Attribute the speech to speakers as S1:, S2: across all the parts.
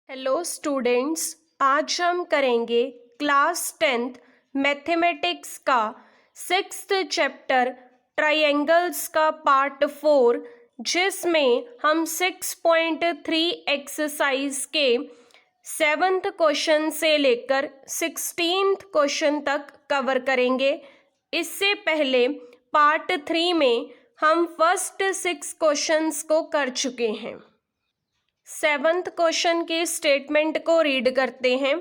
S1: Hello students, आज हम करेंगे क्लास 10th मैथमेटिक्स का 6th चैप्टर ट्रायंगल्स का पार्ट 4, जिसमें हम 6.3 एक्सरसाइज के 7th क्वेश्चन से लेकर 16th क्वेश्चन तक कवर करेंगे। इससे पहले पार्ट 3 में हम फर्स्ट 6 क्वेश्चंस को कर चुके हैं। 7th क्वेश्चन के स्टेटमेंट को रीड करते हैं।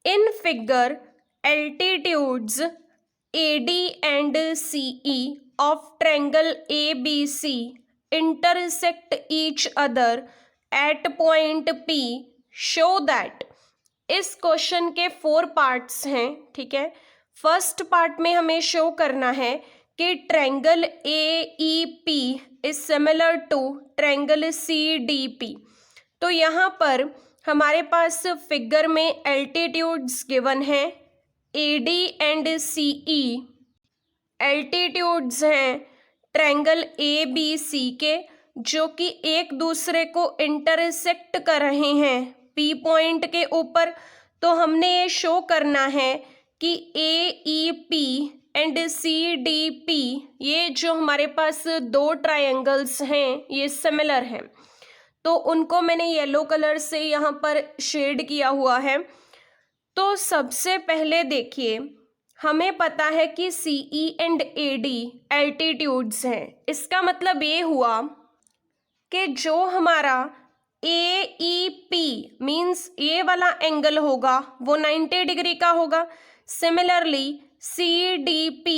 S1: In figure altitudes AD and CE of triangle ABC intersect each other at point P show that. इस क्वेश्चन के 4 पार्ट्स हैं, ठीक है। फर्स्ट पार्ट में हमें शो करना है कि triangle AEP is similar to triangle CDP। तो यहाँ पर हमारे पास फिगर में एल्टीट्यूड्स गिवन है AD एंड CE। एल्टीट्यूड्स हैं ट्रायंगल ABC के, जो कि एक दूसरे को इंटरसेक्ट कर रहे हैं P पॉइंट के ऊपर। तो हमने ये शो करना है कि AEP एंड CDP, ये जो हमारे पास दो ट्रायंगल्स हैं, ये सिमिलर हैं। तो उनको मैंने येलो कलर से यहाँ पर शेड किया हुआ है। तो सबसे पहले देखिए, हमें पता है कि CE एंड AD एल्टीट्यूड्स हैं। इसका मतलब ये हुआ कि जो हमारा AEP मीन्स ये वाला एंगल होगा वो 90 डिग्री का होगा। सिमिलरली CDP,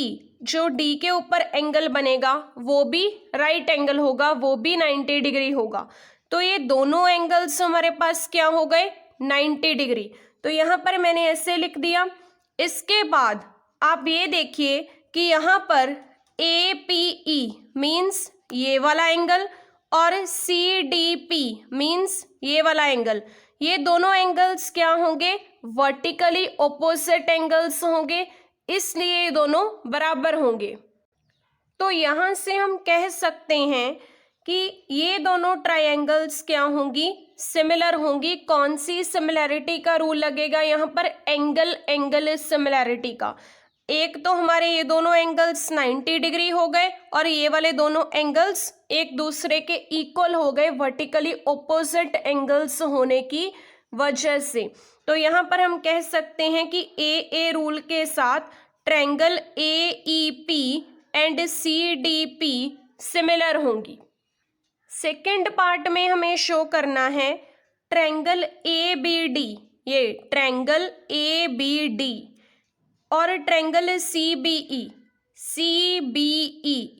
S1: जो D के ऊपर एंगल बनेगा वो भी राइट एंगल होगा, वो भी 90 डिग्री होगा। तो ये दोनों एंगल्स हमारे पास क्या हो गए, 90 डिग्री। तो यहाँ पर मैंने ऐसे लिख दिया। इसके बाद आप ये देखिए कि यहाँ पर APE मीन्स ये वाला एंगल और CDP मीन्स ये वाला एंगल, ये दोनों एंगल्स क्या होंगे, वर्टिकली ऑपोजिट एंगल्स होंगे, इसलिए ये दोनों बराबर होंगे। तो यहाँ से हम कह सकते हैं कि ये दोनों ट्रायंगल्स क्या होंगी, सिमिलर होंगी। कौन सी सिमिलैरिटी का रूल लगेगा यहाँ पर, एंगल एंगल सिमिलैरिटी का। एक तो हमारे ये दोनों एंगल्स 90 डिग्री हो गए और ये वाले दोनों एंगल्स एक दूसरे के इक्वल हो गए वर्टिकली ऑपोजिट एंगल्स होने की वजह से। तो यहाँ पर हम कह सकते हैं कि AA रूल के साथ triangle AEP and CDP similar होंगी। सेकेंड पार्ट में हमें शो करना है ट्रायंगल ABD, ये ट्रायंगल ABD और ट्रायंगल CBE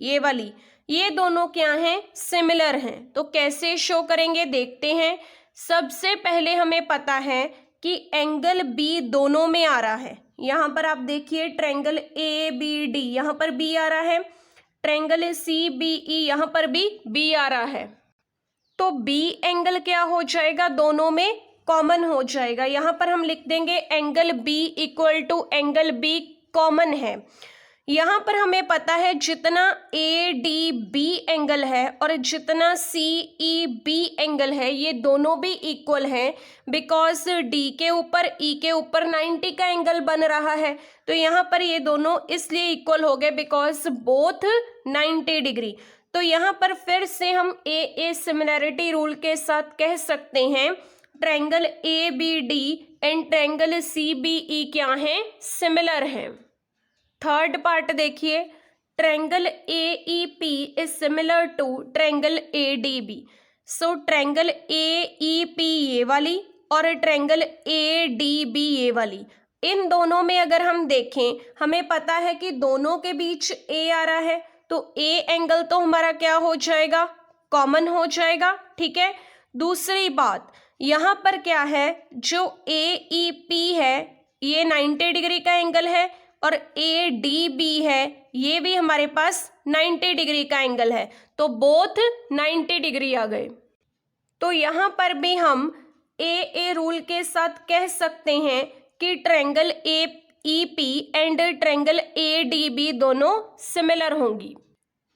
S1: ये वाली, ये दोनों क्या हैं, सिमिलर हैं। तो कैसे शो करेंगे देखते हैं। सबसे पहले हमें पता है कि एंगल B दोनों में आ रहा है। यहाँ पर आप देखिए ट्रायंगल ABD, यहाँ पर B आ रहा है, ट्रायंगल CBE यहाँ पर भी B आ रहा है। तो B एंगल क्या हो जाएगा, दोनों में कॉमन हो जाएगा। यहाँ पर हम लिख देंगे angle B equal to angle B common है। यहाँ पर हमें पता है जितना ADB एंगल है और जितना CEB एंगल है, ये दोनों भी इक्वल हैं, बिकॉज D के ऊपर E के ऊपर 90 का एंगल बन रहा है। तो यहाँ पर ये दोनों इसलिए इक्वल हो गए बिकॉज बोथ 90 डिग्री। तो यहाँ पर फिर से हम AA सिमिलैरिटी रूल के साथ कह सकते हैं triangle ABD and triangle CBE क्या हैं, सिमिलर हैं। थर्ड पार्ट देखिए, triangle AEP is similar to triangle ADB। So triangle AEP ये वाली और ट्रायंगल ADB ये वाली, इन दोनों में अगर हम देखें, हमें पता है कि दोनों के बीच A आ रहा है, तो A एंगल तो हमारा क्या हो जाएगा, कॉमन हो जाएगा, ठीक है। दूसरी बात, यहाँ पर क्या है, जो AEP है ये 90 डिग्री का एंगल है और ADB है ये भी हमारे पास 90 डिग्री का एंगल है। तो बोथ 90 डिग्री आ गए। तो यहाँ पर भी हम AA रूल के साथ कह सकते हैं कि triangle AEP and triangle ADB दोनों सिमिलर होंगी।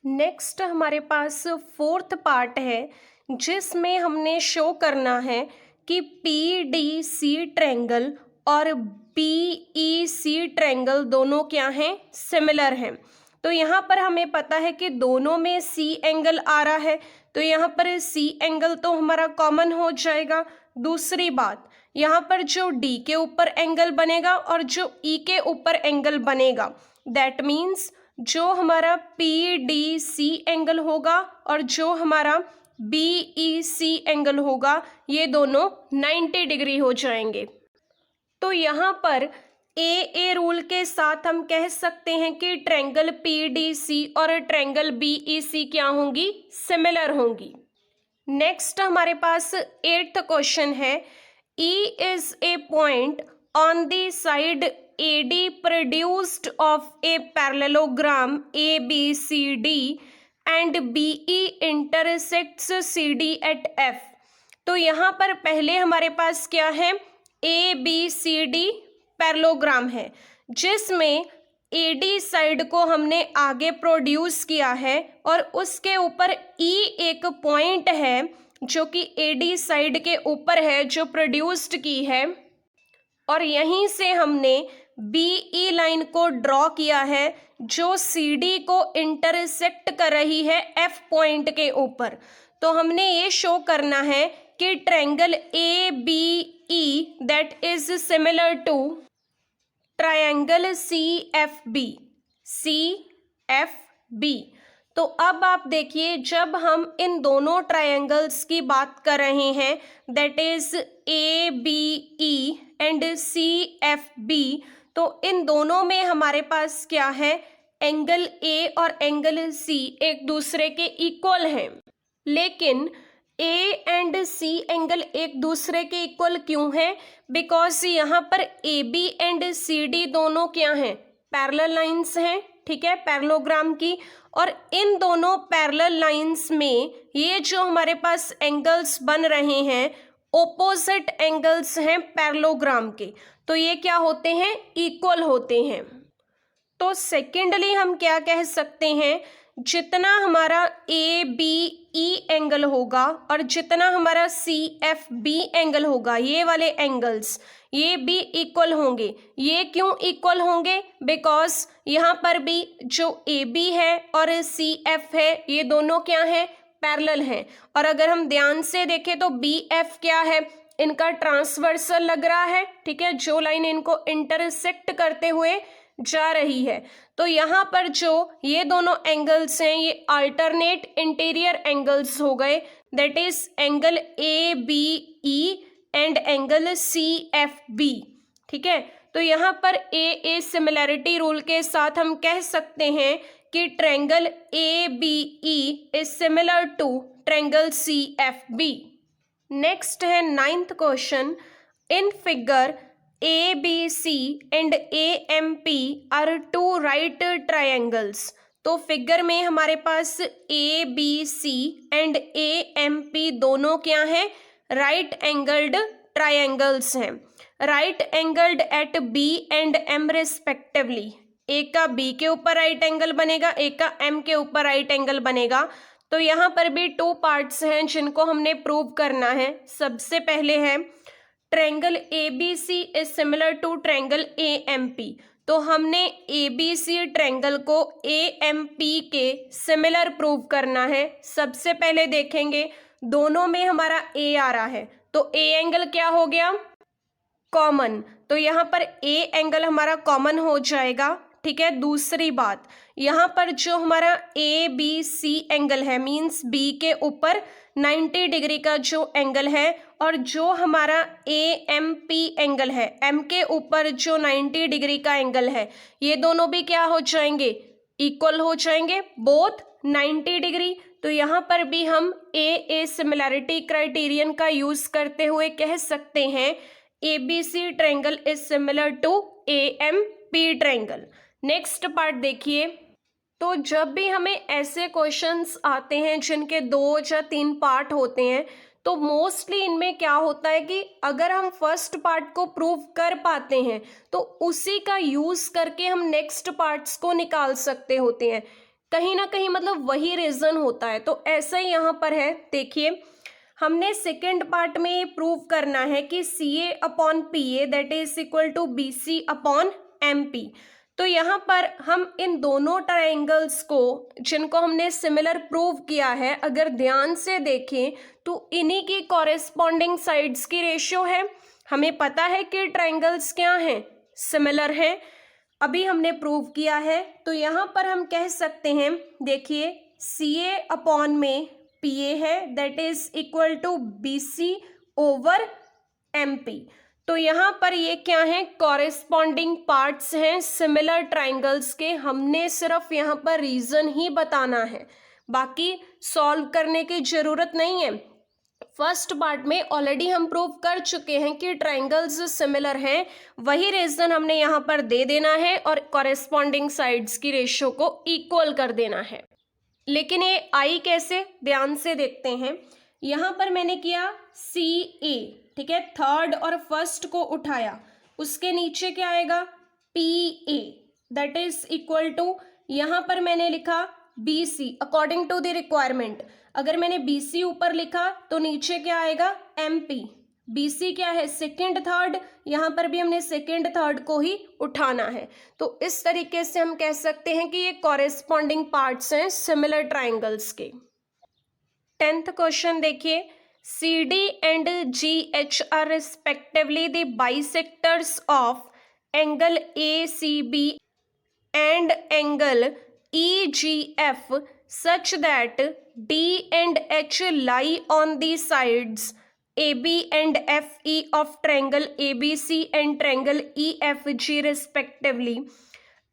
S1: नेक्स्ट हमारे पास फोर्थ पार्ट है, जिसमें हमने शो करना है कि PDC ट्रायंगल और BEC ट्रायंगल दोनों क्या हैं, सिमिलर हैं। तो यहाँ पर हमें पता है कि दोनों में C एंगल आ रहा है, तो यहाँ पर C एंगल तो हमारा कॉमन हो जाएगा। दूसरी बात, यहाँ पर जो D के ऊपर एंगल बनेगा और जो E के ऊपर एंगल बनेगा, दैट मीन्स जो हमारा PDC एंगल होगा और जो हमारा BEC एंगल होगा, ये दोनों 90 डिग्री हो जाएंगे। तो यहाँ पर AA रूल के साथ हम कह सकते हैं कि ट्रायंगल PDC और ट्रायंगल BEC क्या होंगी, सिमिलर होंगी। नेक्स्ट हमारे पास 8th क्वेश्चन है, E is a point on the side AD produced of a parallelogram ABCD and BE intersects CD at F। तो यहाँ पर पहले हमारे पास क्या है, ABCD पैरेललोग्राम है, जिसमें AD साइड को हमने आगे प्रोड्यूस किया है और उसके ऊपर E एक पॉइंट है जो कि AD साइड के ऊपर है, जो प्रोड्यूस्ड की है, और यहीं से हमने BE लाइन को ड्रॉ किया है जो CD को इंटरसेक्ट कर रही है F पॉइंट के ऊपर। तो हमने ये शो करना है कि triangle ABE that is similar to triangle CFB। तो अब आप देखिए, जब हम इन दोनों ट्रायंगल्स की बात कर रहे हैं, that is ABE and CFB, तो इन दोनों में हमारे पास क्या है, एंगल A और एंगल C एक दूसरे के इक्वल हैं। लेकिन A एंड C एंगल एक दूसरे के इक्वल क्यों है, बिकॉज यहाँ पर AB एंड CD दोनों क्या हैं, पैरेलल लाइंस हैं, ठीक है, पैरेललोग्राम की। और इन दोनों पैरेलल लाइंस में ये जो हमारे पास एंगल्स बन रहे हैं, ओपोजिट एंगल्स हैं पैरेललोग्राम के, तो ये क्या होते हैं, इक्वल होते हैं। तो सेकेंडली हम क्या कह सकते हैं, जितना हमारा ABE एंगल होगा और जितना हमारा CFB एंगल होगा, ये वाले एंगल्स ये भी इक्वल होंगे। ये क्यों इक्वल होंगे, बिकॉज यहाँ पर भी जो AB है और CF है, ये दोनों क्या है, पैरेलल हैं। और अगर हम ध्यान से देखें तो BF क्या है, इनका ट्रांसवर्सल लग रहा है, ठीक है, जो लाइन इनको इंटरसेक्ट करते हुए जा रही है। तो यहाँ पर जो ये दोनों एंगल्स हैं, ये अल्टरनेट इंटीरियर एंगल्स हो गए, that is angle ABE and angle CFB, ठीक है। तो यहाँ पर AA सिमिलैरिटी रूल के साथ हम कह सकते हैं कि triangle ABE is similar to triangle CFB। Next है 9th question, in figure ABC and AMP are two right triangles. तो फिगर में हमारे पास ABC एंड AMP दोनों क्या हैं, राइट एंगल्ड ट्रायंगल्स हैं, right angled at B and M respectively. एक का B के ऊपर राइट एंगल बनेगा, एक का M के ऊपर राइट एंगल बनेगा। तो यहाँ पर भी 2 पार्ट्स हैं जिनको हमने प्रूव करना है। सबसे पहले है triangle ABC is similar to triangle AMP। तो हमने ABC ट्रायंगल को AMP के सिमिलर प्रूव करना है। सबसे पहले देखेंगे, दोनों में हमारा A आ रहा है, तो A एंगल क्या हो गया, कॉमन। तो यहाँ पर A एंगल हमारा कॉमन हो जाएगा, ठीक है। दूसरी बात, यहाँ पर जो हमारा ABC एंगल है, मीन्स B के ऊपर 90 डिग्री का जो एंगल है, और जो हमारा AMP एंगल है, M के ऊपर जो 90 डिग्री का एंगल है, ये दोनों भी क्या हो जाएंगे, इक्वल हो जाएंगे, बोथ 90 डिग्री। तो यहाँ पर भी हम AA सिमिलैरिटी क्राइटेरियन का यूज करते हुए कह सकते हैं ABC triangle is similar to AMP triangle. Next part देखिए, तो जब भी हमें ऐसे क्वेश्चंस आते हैं जिनके 2 या 3 पार्ट होते हैं, तो मोस्टली इनमें क्या होता है कि अगर हम फर्स्ट पार्ट को प्रूव कर पाते हैं तो उसी का यूज करके हम नेक्स्ट पार्ट्स को निकाल सकते होते हैं। कहीं ना कहीं मतलब वही रीजन होता है। तो ऐसा ही यहाँ पर है, देखिए हमने सेकेंड पार्ट में ये प्रूव करना है कि CA upon PA that is equal to BC upon MP। तो यहाँ पर हम इन दोनों ट्रायंगल्स को जिनको हमने सिमिलर प्रूव किया है अगर ध्यान से देखें तो इन्हीं की कॉरेस्पॉन्डिंग साइड्स की रेशियो है। हमें पता है कि ट्रायंगल्स क्या हैं, सिमिलर हैं, अभी हमने प्रूव किया है। तो यहाँ पर हम कह सकते हैं, देखिए CA अपॉन में PA है that is equal to BC over MP। तो यहाँ पर ये क्या है, कॉरेस्पॉन्डिंग पार्ट्स हैं सिमिलर ट्रायंगल्स के। हमने सिर्फ यहाँ पर रीजन ही बताना है, बाकी सॉल्व करने की जरूरत नहीं है। फर्स्ट पार्ट में ऑलरेडी हम प्रूव कर चुके हैं कि ट्रायंगल्स सिमिलर हैं, वही रीजन हमने यहाँ पर दे देना है और कॉरेस्पॉन्डिंग साइड्स की रेशियो को इक्वल कर देना है। लेकिन ये आई कैसे, ध्यान से देखते हैं। यहाँ पर मैंने किया CA, ठीक है, थर्ड और फर्स्ट को उठाया, उसके नीचे क्या आएगा PA that is equal to, यहाँ पर मैंने लिखा BC according to the requirement. अगर मैंने BC ऊपर लिखा तो नीचे क्या आएगा MP। BC क्या है, सेकेंड थर्ड, यहाँ पर भी हमने सेकेंड थर्ड को ही उठाना है। तो इस तरीके से हम कह सकते हैं कि ये कॉरेस्पॉन्डिंग पार्ट्स हैं सिमिलर ट्रायंगल्स के। 10th क्वेश्चन देखिए, CD and GH are respectively the bisectors of angle ACB and angle EGF such that D and H lie on the sides AB and FE of triangle ABC and triangle EFG respectively.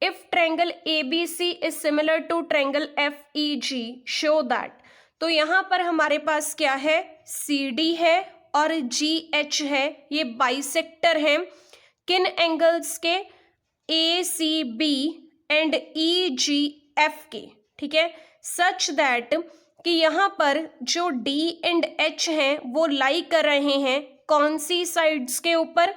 S1: If triangle ABC is similar to triangle FEG, show that। तो यहाँ पर हमारे पास क्या है, CD है और GH है, ये बाइसेक्टर हैं किन एंगल्स के, ACB एंड EGF के, ठीक है, सच दैट कि यहाँ पर जो D एंड H हैं वो लाई कर रहे हैं कौन सी साइड्स के ऊपर,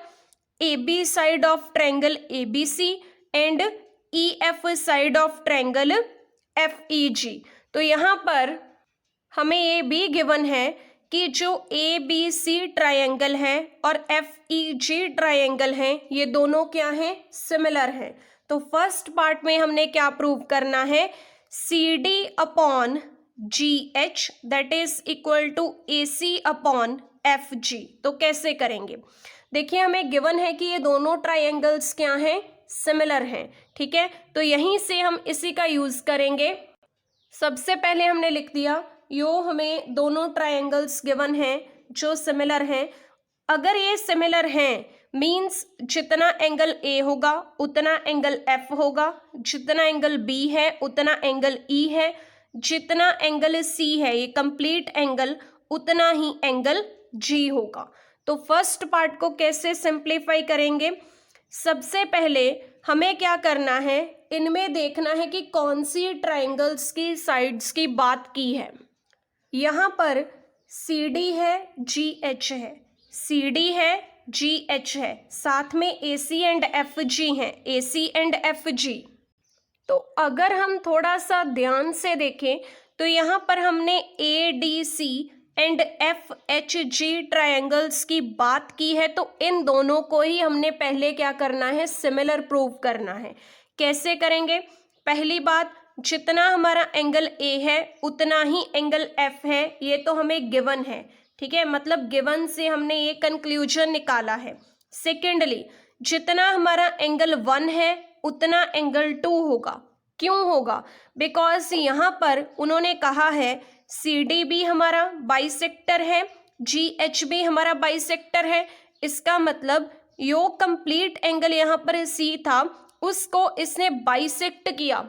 S1: AB side of triangle ABC and EF side of triangle FEG। तो यहाँ पर हमें ये भी गिवन है कि जो ABC ट्रायंगल है और FEG ट्रायंगल है ये दोनों क्या हैं, सिमिलर हैं। तो फर्स्ट पार्ट में हमने क्या प्रूव करना है, CD upon GH that is equal to AC upon FG। तो कैसे करेंगे, देखिए हमें गिवन है कि ये दोनों ट्रायंगल्स क्या हैं, सिमिलर हैं, ठीक है। तो यहीं से हम इसी का यूज करेंगे। सबसे पहले हमने लिख दिया यो हमें दोनों ट्रायंगल्स गिवन हैं जो सिमिलर हैं। अगर ये सिमिलर हैं मींस जितना एंगल A होगा उतना एंगल F होगा, जितना एंगल B है उतना एंगल E है, जितना एंगल C है ये कंप्लीट एंगल उतना ही एंगल G होगा। तो फर्स्ट पार्ट को कैसे सिंप्लीफाई करेंगे, सबसे पहले हमें क्या करना है, इनमें देखना है कि कौन सी ट्रायंगल्स की साइड्स की बात की है। यहाँ पर CD है GH है, CD है GH है, साथ में AC एंड FG हैं, AC एंड FG। तो अगर हम थोड़ा सा ध्यान से देखें तो यहाँ पर हमने ADC एंड FHG ट्रायंगल्स की बात की है, तो इन दोनों को ही हमने पहले क्या करना है, सिमिलर प्रूव करना है। कैसे करेंगे, पहली बात जितना हमारा एंगल A है उतना ही एंगल F है, ये तो हमें गिवन है, ठीक है, मतलब गिवन से हमने ये कंक्लूजन निकाला है। सेकेंडली जितना हमारा एंगल 1 है उतना एंगल 2 होगा। क्यों होगा, बिकॉज यहाँ पर उन्होंने कहा है CD भी हमारा बाइसेक्टर है, GH भी हमारा बाइसेक्टर है, इसका मतलब यो कंप्लीट एंगल यहाँ पर C था उसको इसने बाइसेक्ट किया,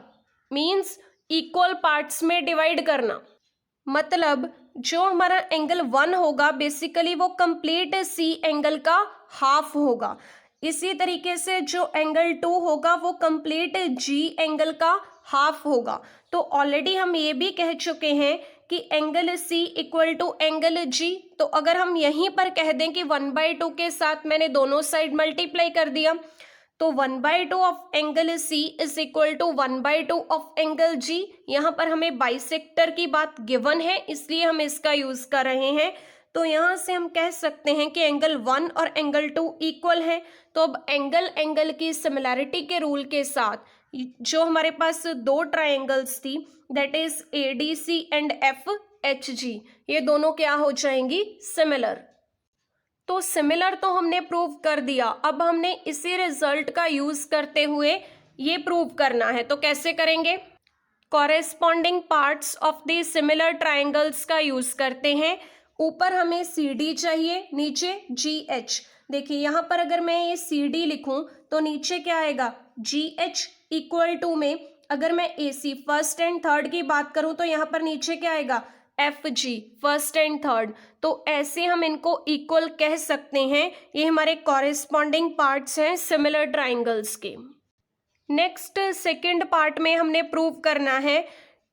S1: मीन्स इक्वल पार्ट्स में डिवाइड करना। मतलब जो हमारा एंगल 1 होगा बेसिकली वो कंप्लीट C एंगल का हाफ होगा। इसी तरीके से जो एंगल 2 होगा वो कंप्लीट G एंगल का हाफ होगा। तो ऑलरेडी हम ये भी कह चुके हैं कि angle C equal to angle G। तो अगर हम यहीं पर कह दें कि 1/2 के साथ मैंने दोनों साइड मल्टीप्लाई कर दिया तो 1/2 of angle C is equal to 1/2 of angle G। यहाँ पर हमें बाइसेक्टर की बात गिवन है इसलिए हम इसका यूज कर रहे हैं। तो यहाँ से हम कह सकते हैं कि एंगल 1 और एंगल 2 इक्वल है। तो अब एंगल की सिमिलैरिटी के रूल के साथ जो हमारे पास दो ट्राइंगल्स थी, that is ADC and FHG, ये दोनों क्या हो जाएंगी, सिमिलर। तो सिमिलर तो हमने प्रूव कर दिया, अब हमने इसी रिजल्ट का यूज करते हुए ये प्रूव करना है। तो कैसे करेंगे, corresponding parts of the similar triangles का यूज करते हैं। ऊपर हमें CD चाहिए, नीचे GH। देखिए यहाँ पर अगर मैं ये CD लिखूं तो नीचे क्या आएगा, GH इक्वल टू में अगर मैं AC फर्स्ट एंड थर्ड की बात करूं तो यहाँ पर नीचे क्या आएगा, FG फर्स्ट एंड थर्ड। तो ऐसे हम इनको इक्वल कह सकते हैं। ये हमारे कॉरेस्पॉन्डिंग पार्ट्स हैं सिमिलर ट्राइंगल्स के। नेक्स्ट सेकंड पार्ट में हमने प्रूव करना है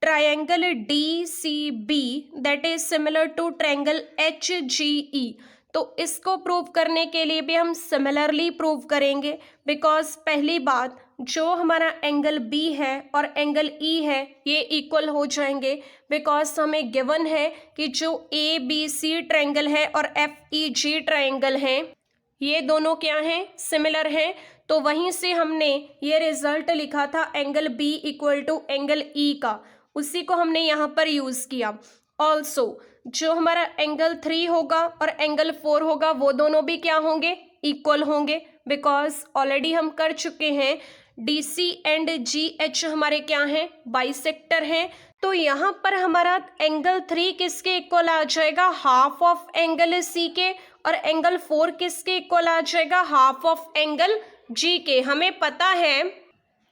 S1: triangle DCB that is similar to triangle HGE। तो इसको प्रूव करने के लिए भी हम सिमिलरली प्रूव करेंगे, बिकॉज पहली बात जो हमारा एंगल B है और एंगल E है ये इक्वल हो जाएंगे, बिकॉज हमें गिवन है कि जो ABC ट्रायंगल है और FEG ट्रायंगल है ये दोनों क्या हैं, सिमिलर हैं। तो वहीं से हमने ये रिजल्ट लिखा था angle B equal to angle E का, उसी को हमने यहाँ पर यूज किया। ऑल्सो जो हमारा एंगल 3 होगा और एंगल 4 होगा वो दोनों भी क्या होंगे, इक्वल होंगे, बिकॉज ऑलरेडी हम कर चुके हैं DC एंड GH हमारे क्या हैं, बाइसेक्टर हैं। तो यहाँ पर हमारा एंगल 3 किसके इक्वल आ जाएगा, हाफ ऑफ एंगल C के, और एंगल 4 किसके इक्वल आ जाएगा, हाफ ऑफ एंगल G के। हमें पता है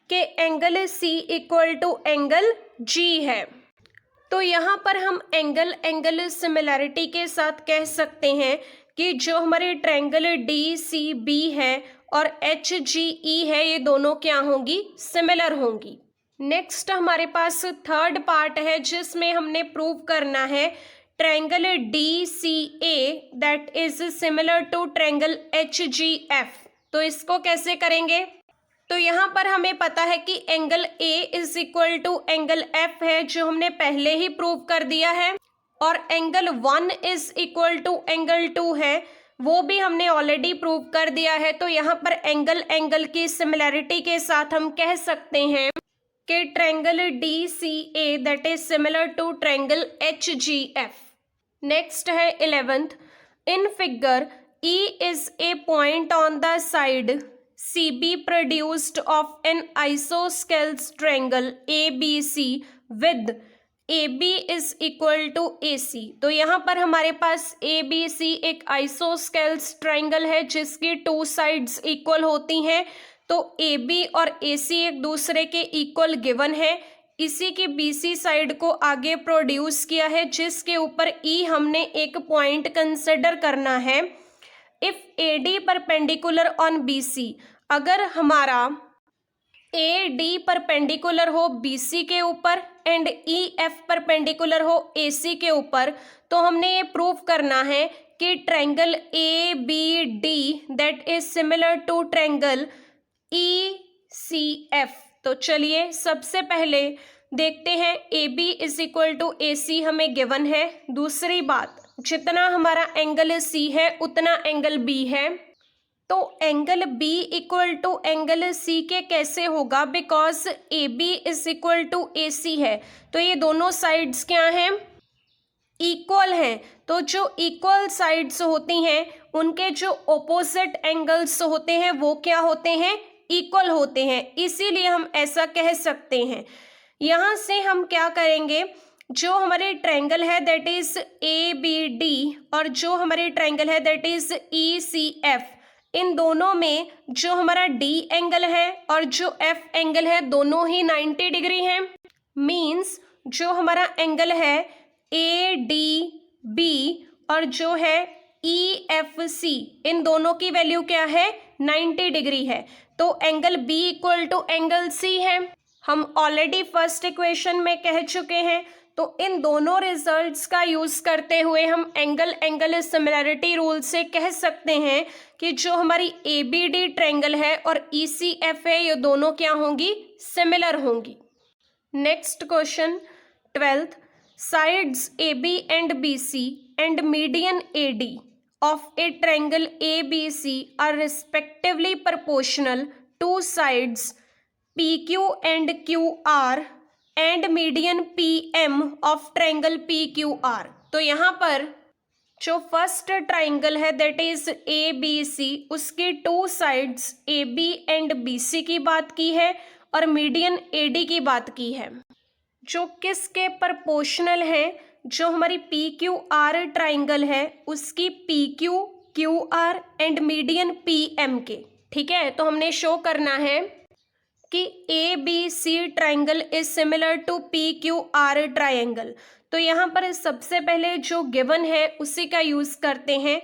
S1: कि angle C equal to angle G है। तो यहाँ पर हम एंगल सिमिलैरिटी के साथ कह सकते हैं कि जो हमारे ट्रायंगल DCB है और HGE है ये दोनों क्या होंगी, सिमिलर होंगी। नेक्स्ट हमारे पास थर्ड पार्ट है जिसमें हमने प्रूव करना है triangle DCA that is similar to triangle HGF। तो इसको कैसे करेंगे, तो यहाँ पर हमें पता है कि angle A is equal to angle F है जो हमने पहले ही प्रूव कर दिया है, और angle 1 is equal to angle 2 है वो भी हमने ऑलरेडी प्रूव कर दिया है। तो यहाँ पर एंगल की सिमिलैरिटी के साथ हम कह सकते हैं कि triangle DCA that is similar to triangle HGF। Next है 11th, in figure E is a point on the side CB produced of an isosceles triangle ABC with AB is equal to AC। तो यहाँ पर हमारे पास ABC एक isosceles triangle है जिसकी 2 sides equal होती हैं। तो AB और AC एक दूसरे के इक्वल गिवन है, इसी की BC साइड को आगे प्रोड्यूस किया है जिसके ऊपर E हमने एक पॉइंट कंसिडर करना है। If AD perpendicular on BC, अगर हमारा AD परपेंडिकुलर हो BC के ऊपर एंड EF परपेंडिकुलर हो AC के ऊपर, तो हमने ये प्रूव करना है कि triangle ABD that is similar to triangle ECF। तो चलिए सबसे पहले देखते हैं AB is equal to AC हमें गिवन है। दूसरी बात, जितना हमारा एंगल C है उतना एंगल B है। तो angle B equal to angle C के कैसे होगा, because AB is equal to AC है। तो ये दोनों साइड्स क्या हैं, इक्वल हैं। तो जो इक्वल साइड्स होती हैं उनके जो ऑपोजिट एंगल्स होते हैं वो क्या होते हैं, इक्वल होते हैं, इसीलिए हम ऐसा कह सकते हैं। यहाँ से हम क्या करेंगे, जो हमारे ट्रायंगल है दैट इज ABD और जो हमारे ट्रायंगल है दैट इज ECF, इन दोनों में जो हमारा D एंगल है और जो F एंगल है दोनों ही 90 डिग्री हैं। मीन्स जो हमारा एंगल है ADB और जो है EFC, इन दोनों की वैल्यू क्या है, 90 डिग्री है। तो angle B equal to angle C है। हम ऑलरेडी फर्स्ट इक्वेशन में कह चुके हैं। तो इन दोनों रिजल्ट्स का यूज करते हुए हम एंगल सिमिलैरिटी रूल से कह सकते हैं कि जो हमारी ABD ट्रायंगल है और ECF है ये दोनों क्या होंगी, सिमिलर होंगी। Next question 12th, sides AB and BC and median AD of a triangle ABC are respectively proportional to sides PQ and QR and median PM of triangle PQR। तो यहाँ पर जो फर्स्ट ट्राइंगल है that is ABC, उसकी two sides AB and BC की बात की है और मीडियन AD की बात की है, जो किसके प्रोपोर्शनल है, जो हमारी PQR ट्राइंगल है उसकी PQ QR and median PM के। ठीक है, तो हमने शो करना है कि ABC triangle is similar to PQR triangle. तो यहाँ पर सबसे पहले जो गिवन है उसी का यूज करते हैं,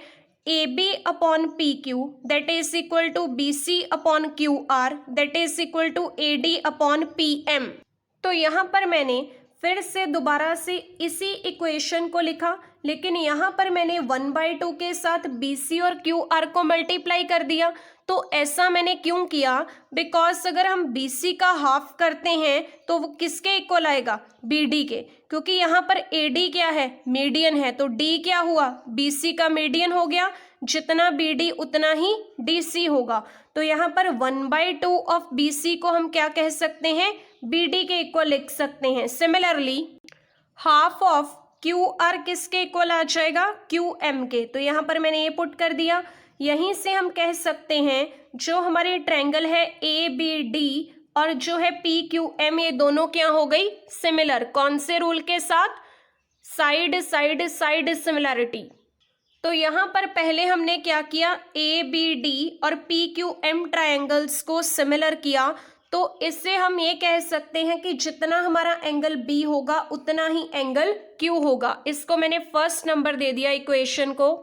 S1: AB upon PQ that is equal to BC upon QR that is equal to AD upon PM। तो यहाँ पर मैंने फिर से दोबारा से इसी इक्वेशन को लिखा, लेकिन यहाँ पर मैंने 1/2 के साथ BC और QR को मल्टीप्लाई कर दिया। तो ऐसा मैंने क्यों किया, बिकॉज अगर हम BC का हाफ करते हैं तो वो किसके इक्वल आएगा, BD के, क्योंकि यहाँ पर AD क्या है, मीडियन है, तो D क्या हुआ, BC का मीडियन हो गया, जितना BD उतना ही DC होगा। तो यहाँ पर 1/2 ऑफ BC को हम क्या कह सकते हैं, BD के इक्वल लिख सकते हैं। सिमिलरली हाफ ऑफ QR किसके इक्वल आ जाएगा, QM के। तो यहाँ पर मैंने ये पुट कर दिया। यहीं से हम कह सकते हैं जो हमारे ट्रायंगल है ABD और जो है PQM, ये दोनों क्या हो गई, सिमिलर। कौन से रूल के साथ, साइड साइड साइड सिमिलैरिटी। तो यहाँ पर पहले हमने क्या किया, ABD और PQM ट्रायंगल्स को सिमिलर किया। तो इससे हम ये कह सकते हैं कि जितना हमारा एंगल B होगा उतना ही एंगल Q होगा। इसको मैंने फर्स्ट नंबर दे दिया इक्वेशन को।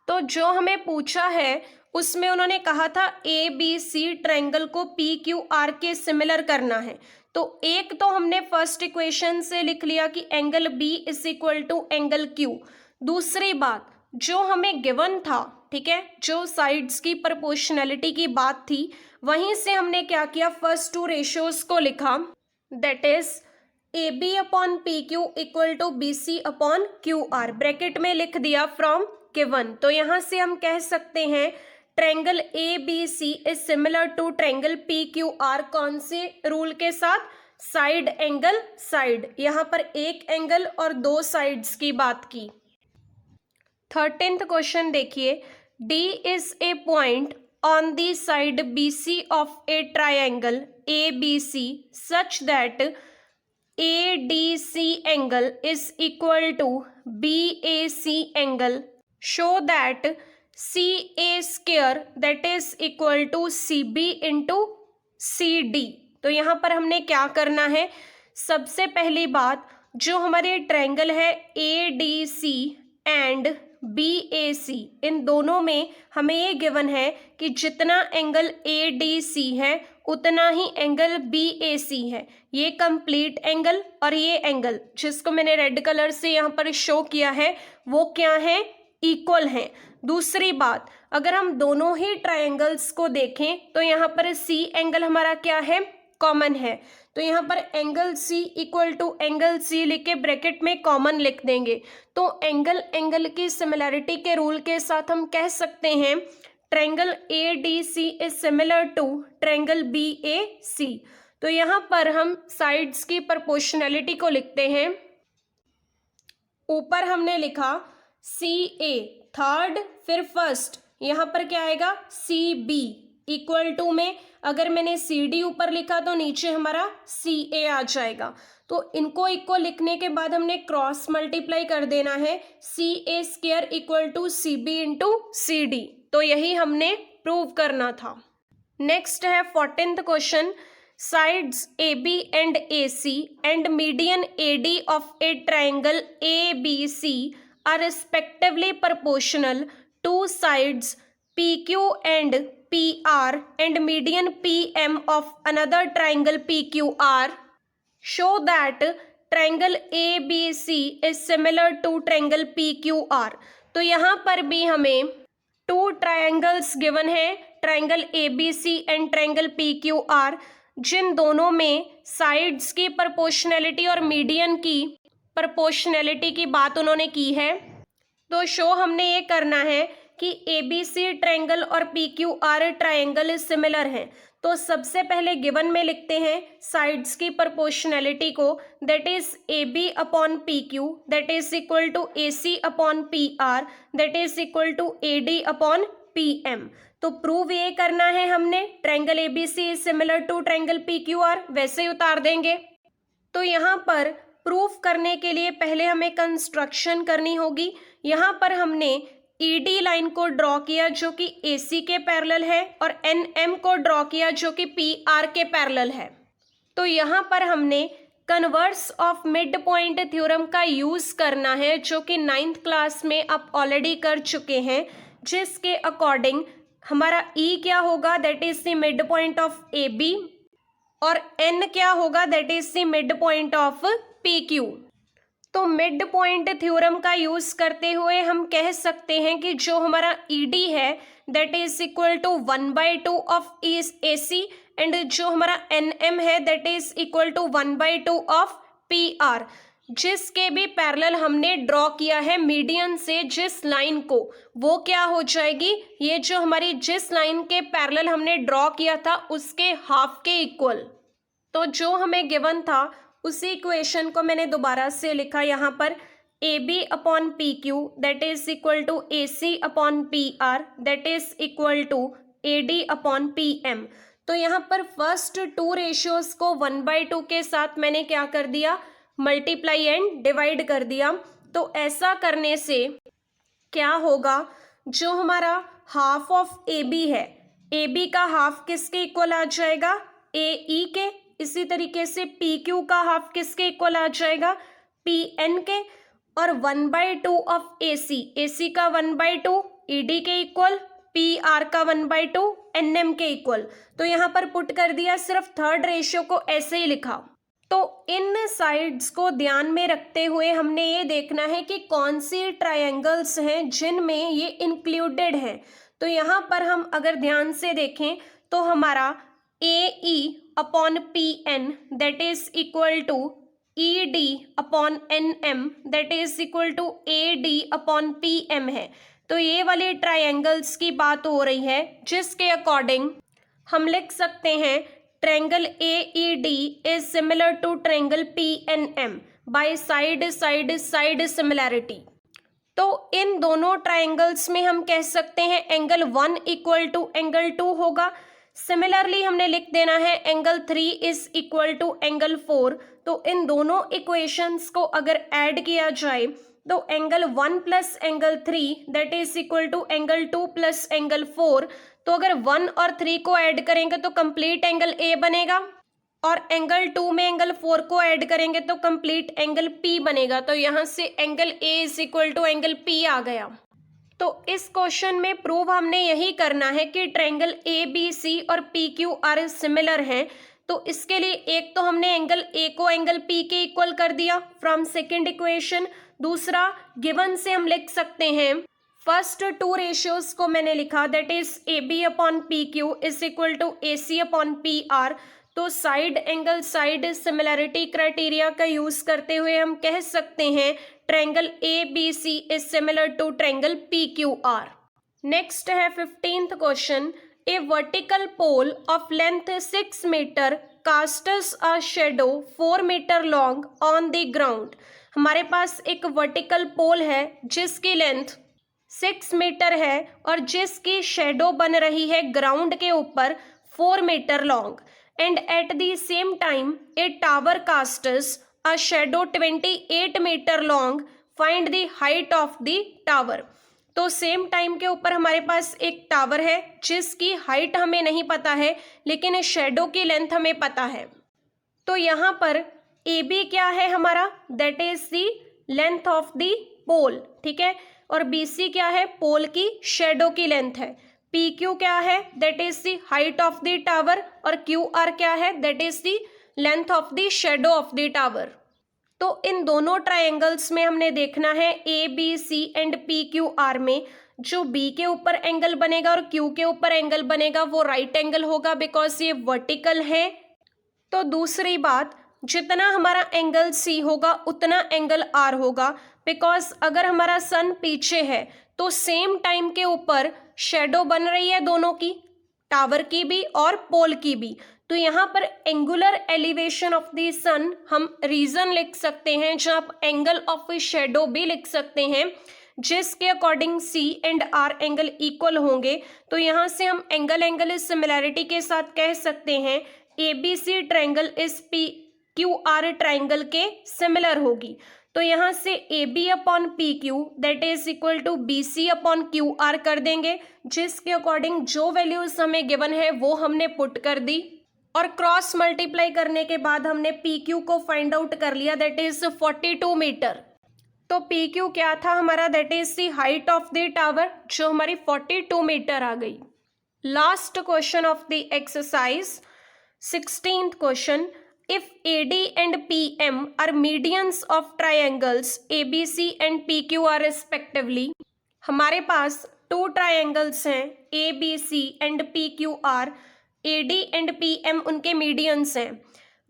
S1: तो जो हमें पूछा है उसमें उन्होंने कहा था ABC ट्रायंगल को PQR के सिमिलर करना है। तो एक तो हमने फर्स्ट इक्वेशन से लिख लिया कि angle B is equal to angle Q। दूसरी बात जो हमें गिवन था, ठीक है, जो साइड्स की प्रोपोर्शनैलिटी की बात थी, वहीं से हमने क्या किया, फर्स्ट टू रेशियोज को लिखा, that is AB upon PQ equal to BC upon QR, bracket में लिख दिया फ्रॉम गिवन। तो यहाँ से हम कह सकते हैं triangle ABC is similar to triangle PQR। कौन से रूल के साथ, साइड एंगल साइड। यहाँ पर एक एंगल और दो साइड्स की बात की। 13th क्वेश्चन देखिए, D is a point on the side BC of a triangle ABC such that ADC angle is equal to BAC angle. Show that CA square that is equal to CB into CD। तो यहाँ पर हमने क्या करना है, सबसे पहली बात जो हमारे ट्रायंगल है ADC एंड BAC, इन दोनों में हमें ये गिवन है कि जितना एंगल ADC है उतना ही एंगल BAC है। ये कंप्लीट एंगल और ये एंगल जिसको मैंने रेड कलर से यहाँ पर शो किया है वो क्या है, इक्वल हैं। दूसरी बात, अगर हम दोनों ही ट्रायंगल्स को देखें तो यहाँ पर C एंगल हमारा क्या है, कॉमन है। तो यहाँ पर angle C equal to angle C लिख के ब्रैकेट में कॉमन लिख देंगे। तो एंगल एंगल की सिमिलैरिटी के रूल के साथ हम कह सकते हैं triangle ADC is similar to triangle BAC। तो यहाँ पर हम साइड्स की प्रोपोर्शनैलिटी को लिखते हैं। ऊपर हमने लिखा CA थर्ड, फिर फर्स्ट, यहाँ पर क्या आएगा CB इक्वल टू में अगर मैंने CD ऊपर लिखा तो नीचे हमारा CA आ जाएगा। तो इनको इक्वल लिखने के बाद हमने क्रॉस मल्टीप्लाई कर देना है, CA square equal to CB into CD। तो यही हमने प्रूव करना था। नेक्स्ट है 14th question, sides AB and AC and median AD of a triangle ABC are respectively proportional to sides PQ and PR and median PM of another triangle PQR. Show that triangle ABC is similar to triangle PQR। तो यहाँ पर भी हमें two triangles given है, triangle ABC and triangle PQR, जिन दोनों में sides की proportionality और मीडियन की प्रोपोर्शनैलिटी की बात उन्होंने की है। तो शो हमने ये करना है कि ABC ट्रायंगल और PQR ट्रायंगल सिमिलर हैं। तो सबसे पहले गिवन में लिखते हैं साइड्स की प्रोपोर्शनैलिटी को, that is AB upon PQ that is equal to AC upon PR that is equal to AD upon PM। तो प्रूव ये करना है हमने, triangle ABC is similar to triangle PQR, वैसे ही उतार देंगे। तो यहाँ पर प्रूफ करने के लिए पहले हमें कंस्ट्रक्शन करनी होगी। यहाँ पर हमने ED लाइन को ड्रॉ किया जो कि AC के पैरेलल है और NM को ड्रॉ किया जो कि PR के पैरेलल है। तो यहाँ पर हमने converse of mid point theorem का यूज करना है जो कि 9th क्लास में आप ऑलरेडी कर चुके हैं, जिसके अकॉर्डिंग हमारा E क्या होगा, that is the mid point of AB, और N क्या होगा, that is the mid point of PQ। तो मिड पॉइंट थ्योरम का यूज करते हुए हम कह सकते हैं कि जो हमारा ED है that is equal to 1/2 of AC and जो हमारा NM है that is equal to 1/2 of PR, जिसके भी पैरेलल हमने ड्रॉ किया है मीडियन से जिस लाइन को, वो क्या हो जाएगी, ये जो हमारी जिस लाइन के पैरेलल हमने ड्रॉ किया था उसके हाफ के इक्वल। तो जो हमें गिवन था उसी इक्वेशन को मैंने दोबारा से लिखा यहाँ पर, AB upon PQ that is equal to AC upon PR that is equal to AD upon PM। तो यहाँ पर फर्स्ट टू रेशियोज को 1/2 के साथ मैंने क्या कर दिया, मल्टीप्लाई एंड डिवाइड कर दिया। तो ऐसा करने से क्या होगा, जो हमारा हाफ ऑफ AB है, AB का हाफ किसके इक्वल आ जाएगा, AE के। इसी तरीके से PQ का हाफ किसके इक्वल आ जाएगा, PN के। और 1/2 ऑफ AC का 1/2 ED के इक्वल, PR का 1/2 NM के इक्वल। तो यहाँ पर पुट कर दिया, सिर्फ थर्ड रेशियो को ऐसे ही लिखा। तो इन साइड्स को ध्यान में रखते हुए हमने ये देखना है कि कौन सी ट्रायंगल्स हैं जिनमें ये इंक्लूडेड हैं। तो यहाँ पर हम अगर ध्यान से देखें तो हमारा AE upon PN that is equal to ED upon NM that is equal to AD upon PM है। तो ये वाले ट्रायंगल्स की बात हो रही है, जिसके अकॉर्डिंग हम लिख सकते हैं triangle AED is similar to triangle PNM by side similarity. तो इन दोनों ट्रायंगल्स में हम कह सकते हैं एंगल 1 इक्वल टू एंगल 2 होगा। सिमिलरली हमने लिख देना है angle 3 is equal to angle 4। तो इन दोनों इक्वेशंस को अगर ऐड किया जाए तो angle 1 plus angle 3 that is equal to angle 2 plus angle 4। तो अगर 1 और 3 को ऐड करेंगे तो कंप्लीट एंगल A बनेगा, और एंगल 2 में एंगल 4 को ऐड करेंगे तो कंप्लीट एंगल P बनेगा। तो यहाँ से angle A is equal to angle P आ गया। तो इस क्वेश्चन में प्रूव हमने यही करना है कि ट्रायंगल ABC और PQR सिमिलर हैं। तो इसके लिए एक तो हमने एंगल A को एंगल P के इक्वल कर दिया फ्रॉम सेकेंड इक्वेशन। दूसरा गिवन से हम लिख सकते हैं फर्स्ट टू रेशियोज को मैंने लिखा that is AB upon PQ is equal to AC upon PR। तो side angle side similarity criteria का यूज करते हुए हम कह सकते हैं triangle ABC is similar to triangle PQR। Next है 15th question, a vertical pole of length 6 metre casts a shadow 4 metre long on the ground. हमारे पास एक वर्टिकल पोल है जिसकी लेंथ 6 मीटर है और जिसकी शेडो बन रही है ग्राउंड के ऊपर 4 metre long, and at the same time a tower casts a shadow 28 metre long, find the height of the tower. तो सेम टाइम के ऊपर हमारे पास एक टावर है जिसकी हाइट हमें नहीं पता है लेकिन शेडो की लेंथ हमें पता है। तो यहाँ पर AB क्या है हमारा, that is the length of the pole, ठीक है, और BC क्या है, पोल की शेडो की लेंथ है। PQ क्या है, that is the height of the tower, और QR क्या है, that is the length of the shadow of the tower. तो इन दोनों ट्रायंगल्स में हमने देखना है ABC एंड PQR में जो B के ऊपर एंगल बनेगा और Q के ऊपर एंगल बनेगा वो राइट एंगल होगा बिकॉज ये वर्टिकल है। तो दूसरी बात, जितना हमारा एंगल सी होगा उतना एंगल आर होगा, बिकॉज अगर हमारा सन पीछे है तो सेम टाइम के ऊपर शेडो बन रही है दोनों की, टावर की भी और पोल की भी। तो यहाँ पर एंगुलर एलिवेशन ऑफ द सन हम रीजन लिख सकते हैं, जहाँ आप एंगल ऑफ शेडो भी लिख सकते हैं, जिसके according C and R angle equal होंगे। तो यहाँ से हम एंगल सिमिलैरिटी के साथ कह सकते हैं ABC ट्रायंगल इस PQR ट्रायंगल के सिमिलर होगी। तो यहाँ से AB upon PQ that is equal to BC upon QR कर देंगे, जिसके अकॉर्डिंग जो वैल्यूज हमें गिवन है वो हमने पुट कर दी और क्रॉस मल्टीप्लाई करने के बाद हमने PQ को फाइंड आउट कर लिया, दैट इज 42 मीटर। तो PQ क्या था हमारा, that is the height of the tower, जो हमारी 42 मीटर आ गई। Last question of the exercise 16th question, if AD and PM are medians of triangles ABC and PQR respectively. हमारे पास 2 ट्रायंगल्स हैं ABC and PQR, AD and PM उनके medians हैं,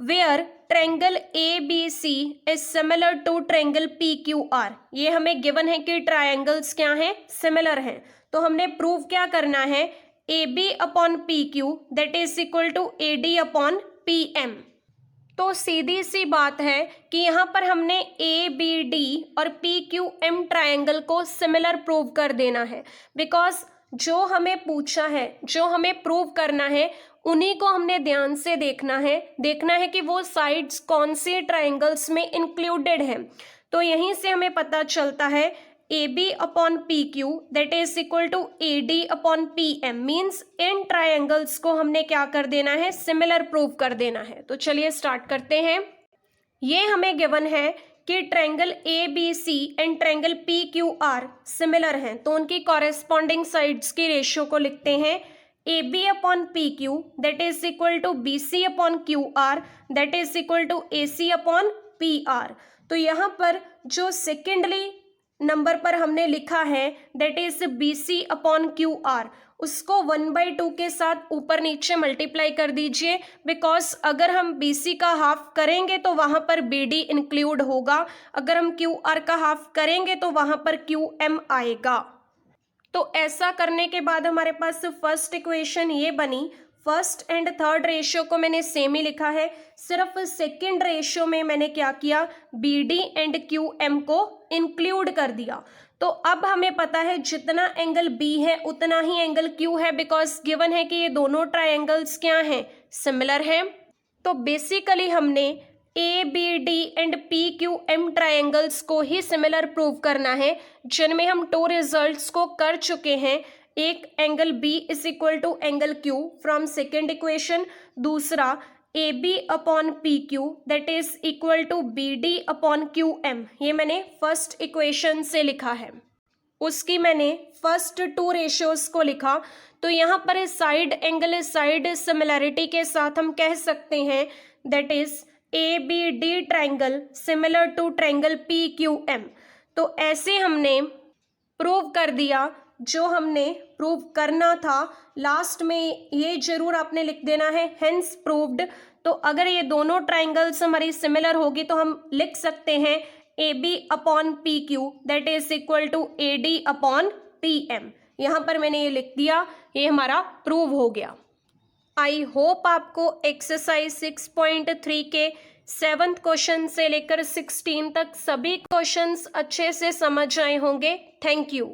S1: where triangle ABC is similar to triangle PQR। ये हमें given है कि triangles क्या हैं, सिमिलर हैं। तो हमने प्रूव क्या करना है, AB upon PQ that is equal to AD upon PM। तो सीधी सी बात है कि यहाँ पर हमने ABD और PQM ट्रायंगल को सिमिलर प्रूव कर देना है, बिकॉज जो हमें पूछा है, जो हमें प्रूव करना है, उन्हीं को हमने ध्यान से देखना है कि वो साइड्स कौन से ट्रायंगल्स में इंक्लूडेड हैं। तो यहीं से हमें पता चलता है AB upon PQ that is equal to AD upon PM, means इन ट्रायंगल्स को हमने क्या कर देना है, सिमिलर प्रूव कर देना है। तो चलिए स्टार्ट करते हैं। ये हमें गिवन है कि triangle ABC and triangle PQR similar हैं, तो उनकी कॉरेस्पॉन्डिंग साइड्स की रेशियो को लिखते हैं AB upon PQ that is equal to BC upon QR that is equal to AC upon PR। तो यहाँ पर जो सेकेंडली नंबर पर हमने लिखा है that is BC upon QR, उसको 1/2 के साथ ऊपर नीचे मल्टीप्लाई कर दीजिए, बिकॉज अगर हम BC का हाफ करेंगे तो वहाँ पर BD इंक्लूड होगा, अगर हम QR का हाफ करेंगे तो वहाँ पर QM आएगा। तो ऐसा करने के बाद हमारे पास फर्स्ट इक्वेशन ये बनी। फर्स्ट एंड थर्ड रेशियो को मैंने सेम ही लिखा है, सिर्फ सेकंड रेशियो में मैंने क्या किया, BD एंड QM को इंक्लूड कर दिया। तो अब हमें पता है जितना एंगल B है उतना ही एंगल Q है, बिकॉज गिवन है कि ये दोनों ट्रायंगल्स क्या हैं, सिमिलर हैं। तो बेसिकली हमने ABD एंड PQM ट्रायंगल्स को ही सिमिलर प्रूव करना है, जिनमें हम 2 रिजल्ट्स को कर चुके हैं। एक angle B is equal to angle Q from second equation, दूसरा AB upon PQ that is equal to BD upon QM, ये मैंने फर्स्ट इक्वेशन से लिखा है। उसकी मैंने फर्स्ट 2 रेशियोज को लिखा। तो यहाँ पर साइड एंगल साइड सिमिलैरिटी के साथ हम कह सकते हैं that is ABD triangle similar to triangle PQM। तो ऐसे हमने प्रूव कर दिया जो हमने प्रूव करना था। लास्ट में ये जरूर आपने लिख देना है हेंस प्रूव्ड। तो अगर ये दोनों ट्रायंगल्स हमारी सिमिलर होगी तो हम लिख सकते हैं AB upon PQ that is equal to AD upon PM। यहाँ पर मैंने ये लिख दिया, ये हमारा प्रूव हो गया। आई होप आपको एक्सरसाइज 6.3 के 7th क्वेश्चन से लेकर 16 तक सभी क्वेश्चंस अच्छे से समझ आए होंगे। Thank you.